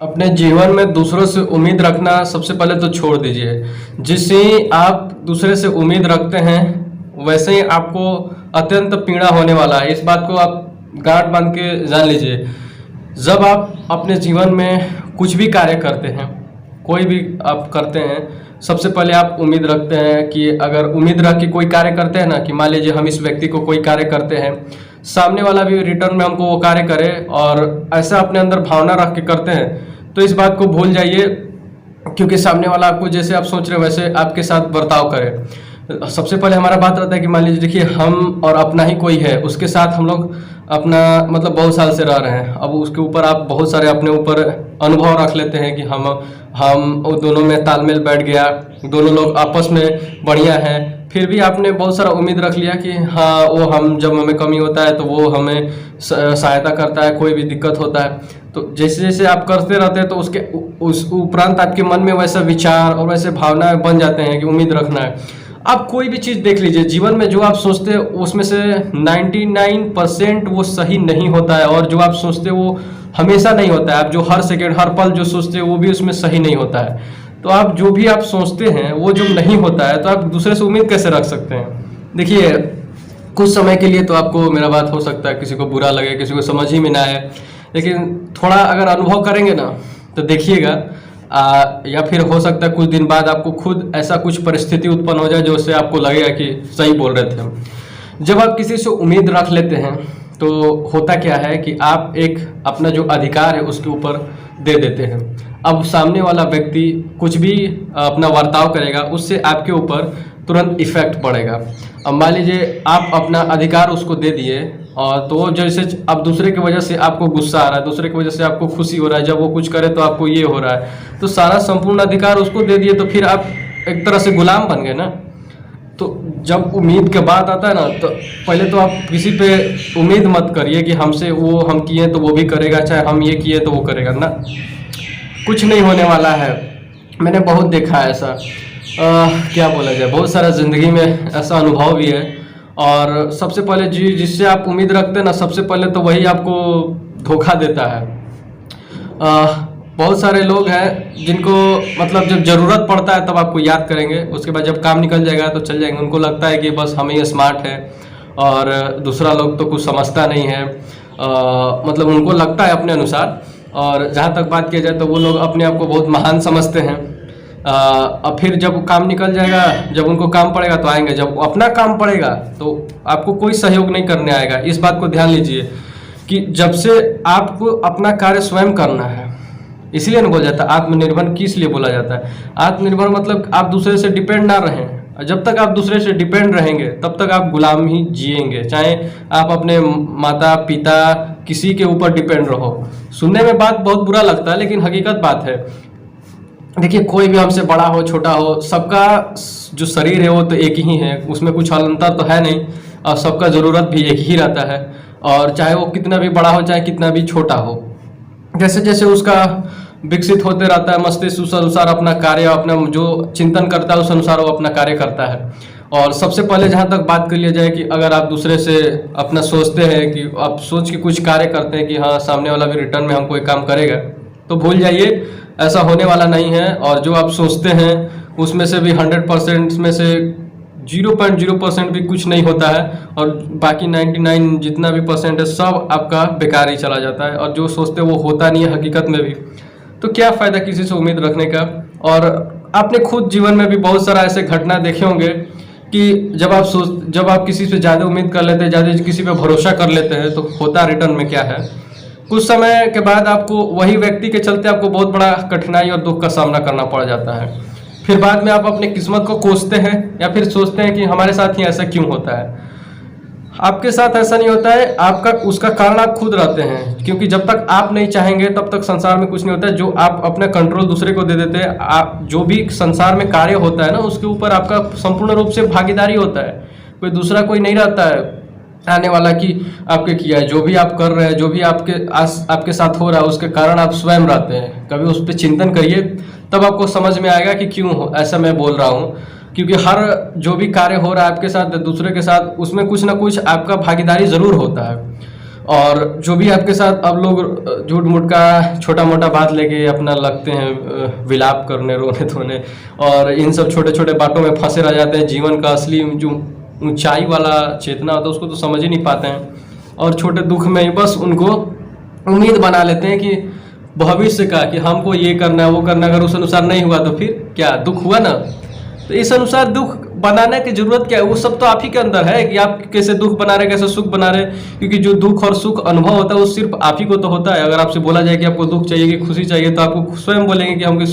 अपने जीवन में दूसरों से उम्मीद रखना सबसे पहले तो छोड़ दीजिए। जिससे ही आप दूसरे से उम्मीद रखते हैं वैसे ही आपको अत्यंत पीड़ा होने वाला है। इस बात को आप गांठ बांध के जान लीजिए। जब आप अपने जीवन में कुछ भी कार्य करते हैं, कोई भी आप करते हैं, सबसे पहले आप उम्मीद रखते हैं कि अगर उम्मीद रख के कोई कार्य करते हैं ना, कि मान लीजिए हम इस व्यक्ति को कोई कार्य करते हैं, सामने वाला भी रिटर्न में हमको वो कार्य करे और ऐसा अपने अंदर भावना रख के करते हैं, तो इस बात को भूल जाइए। क्योंकि सामने वाला आपको जैसे आप सोच रहे हो वैसे आपके साथ बर्ताव करे। सबसे पहले हमारा बात रहता है कि मान लीजिए देखिए हम और अपना ही कोई है, उसके साथ हम लोग अपना मतलब बहुत साल से रह रहे हैं। अब उसके ऊपर आप बहुत सारे अपने ऊपर अनुभव रख लेते हैं कि हम वो दोनों में तालमेल बैठ गया, दोनों लोग आपस में बढ़िया हैं। फिर भी आपने बहुत सारा उम्मीद रख लिया कि हाँ वो हम जब हमें कमी होता है तो वो हमें सहायता करता है, कोई भी दिक्कत होता है तो जैसे जैसे आप करते रहते हैं तो उसके उस उपरांत आपके मन में वैसा विचार और वैसे भावनाएं बन जाते हैं कि उम्मीद रखना है। आप कोई भी चीज़ देख लीजिए, जीवन में जो आप सोचते हैं उसमें से 99% वो सही नहीं होता है, और जो आप सोचते हो वो हमेशा नहीं होता है। आप जो हर सेकंड हर पल जो सोचते हो वो भी उसमें सही नहीं होता है। तो आप जो भी आप सोचते हैं वो जो नहीं होता है तो आप दूसरे से उम्मीद कैसे रख सकते हैं। देखिए कुछ समय के लिए तो आपको मेरा बात हो सकता है किसी को बुरा लगे, किसी को समझ ही में ना आए, लेकिन थोड़ा अगर अनुभव करेंगे ना तो देखिएगा या फिर हो सकता है कुछ दिन बाद आपको खुद ऐसा कुछ परिस्थिति उत्पन्न हो जाए जो उससे आपको लगेगा कि सही बोल रहे थे हम। जब आप किसी से उम्मीद रख लेते हैं तो होता क्या है कि आप एक अपना जो अधिकार है उसके ऊपर दे देते हैं। अब सामने वाला व्यक्ति कुछ भी अपना बर्ताव करेगा उससे आपके ऊपर तुरंत इफेक्ट पड़ेगा। अब मान लीजिए आप अपना अधिकार उसको दे दिए और तो जैसे अब दूसरे की वजह से आपको गुस्सा आ रहा है, दूसरे की वजह से आपको खुशी हो रहा है, जब वो कुछ करे तो आपको ये हो रहा है, तो सारा संपूर्ण अधिकार उसको दे दिए तो फिर आप एक तरह से गुलाम बन गए ना। तो जब उम्मीद के बाद आता है ना तो पहले तो आप किसी पे उम्मीद मत करिए कि हमसे वो हम किए तो वो भी करेगा, चाहे हम ये किए तो वो करेगा ना, कुछ नहीं होने वाला है। मैंने बहुत देखा है ऐसा। क्या बोला जाए, बहुत सारा ज़िंदगी में ऐसा अनुभव भी है। और सबसे पहले जिससे आप उम्मीद रखते हैं ना, सबसे पहले तो वही आपको धोखा देता है। बहुत सारे लोग हैं जिनको मतलब जब ज़रूरत पड़ता है तब आपको याद करेंगे, उसके बाद जब काम निकल जाएगा तो चल जाएंगे। उनको लगता है कि बस हम ही स्मार्ट है और दूसरा लोग तो कुछ समझता नहीं है, मतलब उनको लगता है अपने अनुसार। और जहाँ तक बात किया जाए तो वो लोग अपने आप को बहुत महान समझते हैं। अब फिर जब काम निकल जाएगा, जब उनको काम पड़ेगा तो आएंगे, जब अपना काम पड़ेगा तो आपको कोई सहयोग नहीं करने आएगा। इस बात को ध्यान लीजिए कि जब से आपको अपना कार्य स्वयं करना है, इसलिए नहीं बोला जाता आत्मनिर्भर। किस लिए बोला जाता है आत्मनिर्भर, मतलब आप दूसरे से डिपेंड ना रहें। जब तक आप दूसरे से डिपेंड रहेंगे तब तक आप गुलाम ही जिएंगे, चाहे आप अपने माता पिता किसी के ऊपर डिपेंड रहो। सुनने में बात बहुत बुरा लगता है लेकिन हकीकत बात है। देखिए कोई भी हमसे बड़ा हो छोटा हो, सबका जो शरीर है वो तो एक ही है, उसमें कुछ अंतर तो है नहीं, और सबका ज़रूरत भी एक ही रहता है। और चाहे वो कितना भी बड़ा हो चाहे कितना भी छोटा हो, जैसे जैसे उसका विकसित होते रहता है मस्तिष्क उस अनुसार अपना कार्य, अपना जो चिंतन करता है उस अनुसार वो अपना कार्य करता है। और सबसे पहले जहाँ तक बात कर लिया जाए कि अगर आप दूसरे से अपना सोचते हैं कि आप सोच के कुछ कार्य करते हैं कि हाँ सामने वाला भी रिटर्न में हमको कोई काम करेगा, तो भूल जाइए, ऐसा होने वाला नहीं है। और जो आप सोचते हैं उसमें से भी 100% में से 0.0% भी कुछ नहीं होता है, और बाकी 99 जितना भी परसेंट है सब आपका बेकार ही चला जाता है। और जो सोचते वो होता नहीं है हकीकत में भी, तो क्या फ़ायदा किसी से उम्मीद रखने का। और आपने खुद जीवन में भी बहुत सारा ऐसे घटना देखे होंगे कि जब आप किसी से ज़्यादा उम्मीद कर लेते हैं, ज़्यादा किसी पे भरोसा कर लेते हैं, तो होता रिटर्न में क्या है, कुछ समय के बाद आपको वही व्यक्ति के चलते आपको बहुत बड़ा कठिनाई और दुख का सामना करना पड़ जाता है। फिर बाद में आप अपनी किस्मत को कोसते हैं या फिर सोचते हैं कि हमारे साथ ही ऐसा क्यों होता है। आपके साथ ऐसा नहीं होता है, आपका उसका कारण आप खुद रहते हैं। क्योंकि जब तक आप नहीं चाहेंगे तब तक संसार में कुछ नहीं होता है। जो आप अपना कंट्रोल दूसरे को दे देते हैं, आप जो भी संसार में कार्य होता है ना उसके ऊपर आपका संपूर्ण रूप से भागीदारी होता है। कोई दूसरा कोई नहीं रहता है आने वाला कि आपके किया है, जो भी आप कर रहे हैं, जो भी आपके साथ हो रहा है उसके कारण आप स्वयं रहते हैं। कभी उस पर चिंतन करिए, तब आपको समझ में आएगा कि क्यों ऐसा मैं बोल रहा हूँ। क्योंकि हर जो भी कार्य हो रहा है आपके साथ दूसरे के साथ, उसमें कुछ ना कुछ आपका भागीदारी ज़रूर होता है। और जो भी आपके साथ अब लोग झूठ मूठ का छोटा मोटा बात लेके अपना लगते हैं विलाप करने, रोने धोने, और इन सब छोटे छोटे बातों में फंसे रह जाते हैं। जीवन का असली जो ऊंचाई वाला चेतना होता है उसको तो समझ ही नहीं पाते हैं, और छोटे दुख में ही बस उनको उम्मीद बना लेते हैं कि भविष्य का, कि हमको ये करना है वो करना है। अगर उस अनुसार नहीं हुआ तो फिर क्या, दुख हुआ ना। तो इस अनुसार दुख बनाने की जरूरत क्या है, वो सब तो आप ही के अंदर है कि आप कैसे दुख बना रहे, कैसे सुख बना रहे। क्योंकि जो दुख और सुख अनुभव होता है वो सिर्फ आप ही को तो होता है। अगर आपसे बोला जाए कि आपको दुख चाहिए कि खुशी चाहिए, तो आपको स्वयं बोलेंगे कि हमको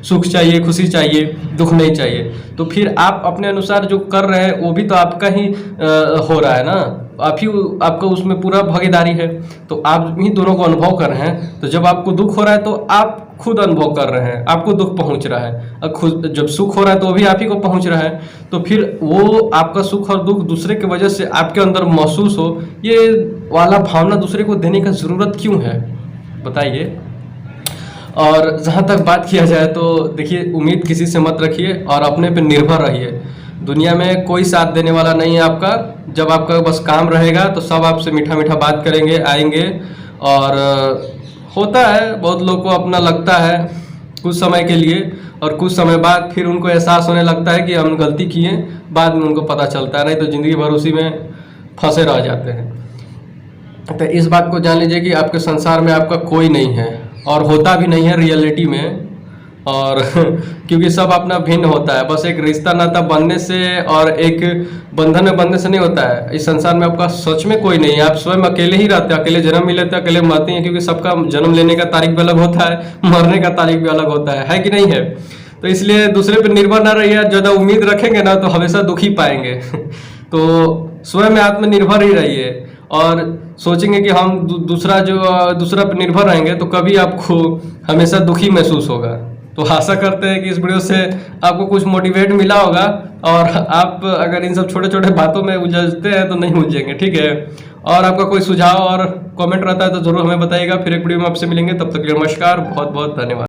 सुख चाहिए, खुशी चाहिए, दुख नहीं चाहिए। तो फिर आप अपने अनुसार जो कर रहे हैं वो भी तो आपका ही हो रहा है ना, आप ही, आपका उसमें पूरा भागीदारी है। तो आप ही दोनों को अनुभव कर रहे हैं। तो जब आपको दुख हो रहा है तो आप खुद अनुभव कर रहे हैं, आपको दुख पहुंच रहा है। और खुद जब सुख हो रहा है तो वो भी आप ही को पहुंच रहा है। तो फिर वो आपका सुख और दुख दूसरे की वजह से आपके अंदर महसूस हो, ये वाला भावना दूसरे को देने का ज़रूरत क्यों है, बताइए। और जहाँ तक बात किया जाए तो देखिए, उम्मीद किसी से मत रखिए और अपने पे निर्भर रहिए। दुनिया में कोई साथ देने वाला नहीं है आपका। जब आपका बस काम रहेगा तो सब आपसे मीठा मीठा बात करेंगे, आएंगे। और होता है बहुत लोग को अपना लगता है कुछ समय के लिए, और कुछ समय बाद फिर उनको एहसास होने लगता है कि हम गलती किए, बाद में उनको पता चलता है, नहीं तो ज़िंदगी भर उसी में फंसे रह जाते हैं। तो इस बात को जान लीजिए कि आपके संसार में आपका कोई नहीं है, और होता भी नहीं है रियलिटी में। और क्योंकि सब अपना भिन्न होता है, बस एक रिश्ता नाता बनने से और एक बंधन में बनने से नहीं होता है। इस संसार में आपका सच में कोई नहीं है, आप स्वयं अकेले ही रहते हैं, अकेले जन्म भी लेते हैं, अकेले मरते हैं। क्योंकि सबका जन्म लेने का तारीख भी अलग होता है, मरने का तारीख भी अलग होता है कि नहीं है। तो इसलिए दूसरे पर निर्भर ना रहिए। ज़्यादा उम्मीद रखेंगे ना तो हमेशा दुखी पाएंगे। तो स्वयं में आत्मनिर्भर ही रहिए, और सोचेंगे कि हम दूसरा पर निर्भर रहेंगे तो कभी आपको हमेशा दुखी महसूस होगा। तो आशा करते हैं कि इस वीडियो से आपको कुछ मोटिवेट मिला होगा, और आप अगर इन सब छोटे छोटे बातों में उलझते हैं तो नहीं उलझेंगे, ठीक है। और आपका कोई सुझाव और कमेंट रहता है तो जरूर हमें बताइएगा। फिर एक वीडियो में आपसे मिलेंगे, तब तक के लिए नमस्कार, बहुत बहुत धन्यवाद।